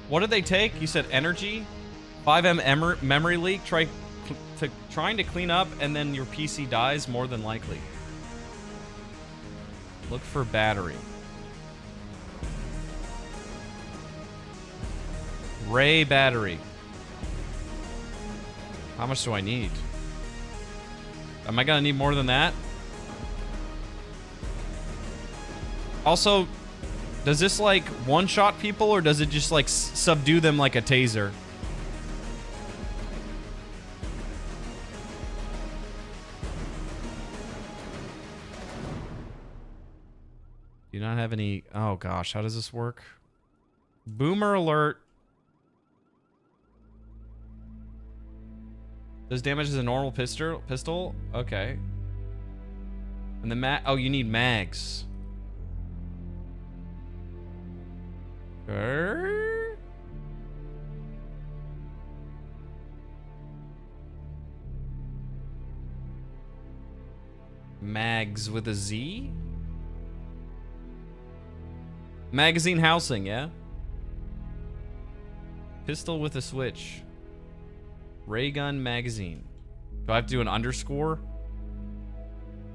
What did they take? You said energy, 5M memory leak. Trying to clean up, and then your PC dies more than likely. Look for battery. Ray battery. How much do I need? Am I gonna need more than that? Also, does this like one-shot people, or does it just like subdue them like a taser? Do not have any... Oh gosh, how does this work? Boomer alert. Does damage as a normal pistol? Okay. And the oh, you need mags. Mags with a Z? Magazine housing, yeah? Pistol with a switch. Ray gun magazine. Do I have to do an underscore?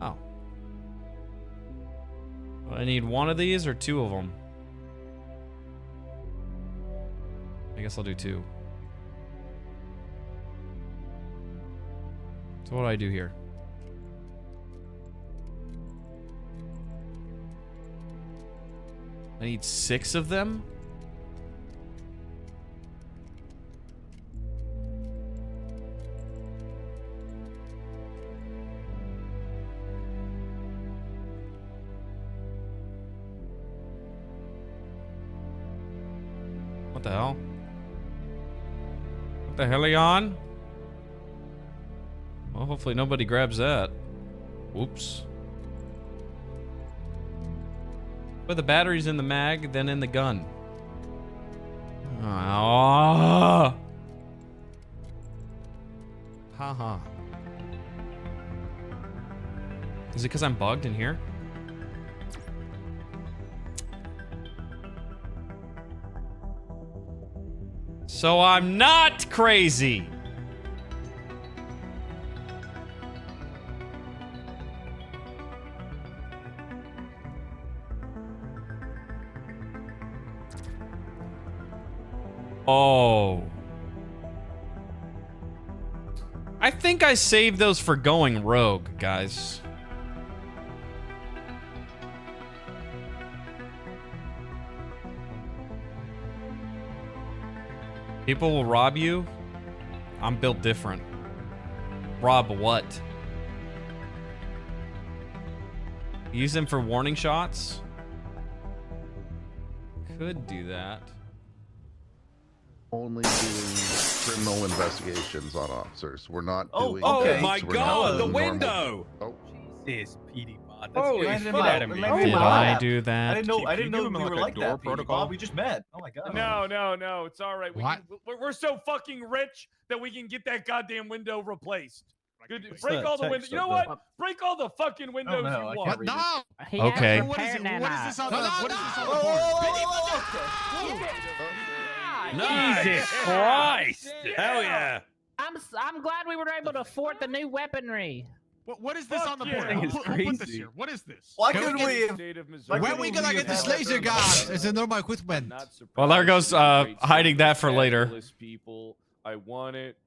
Oh. Do I need one of these or two of them? I guess I'll do two. So what do I do here? I need 6 of them? What the hell? What the hell are you on? Well, hopefully nobody grabs that. Whoops. But the battery's in the mag, then in the gun. Oh. Haha. Is it because I'm bugged in here? So I'm not crazy. Oh. I think I saved those for going rogue, guys. People will rob you. I'm built different. Rob what? Use them for warning shots? Could do that. Only doing criminal investigations on officers. We're not doing... Okay. Oh my we're god, not the doing window! Oh, This PD bot. Holy That's shit. Did I do that? I didn't know. I Can you didn't know give him, we like, were a like door that. PD protocol? bot. We just met. Oh my god. No, it's all right. What? We're so fucking rich that we can get that goddamn window replaced. Good, What's break that all the text windows. You know up what? Break all the fucking windows no, I you can't want. read No! He Okay. has What is it? repair What is this on the nanite. what is this on the board? Jesus Christ! Hell yeah! I'm glad we were able to afford the new weaponry. What is this Fuck on the yeah. board? Thing is Who put this crazy. here? What is this? Why Can we couldn't get- we? State of Why Missouri. When couldn't we gonna we get this have laser that gun? done? It's a normal equipment. Well, there goes hiding that for later. People, I want it.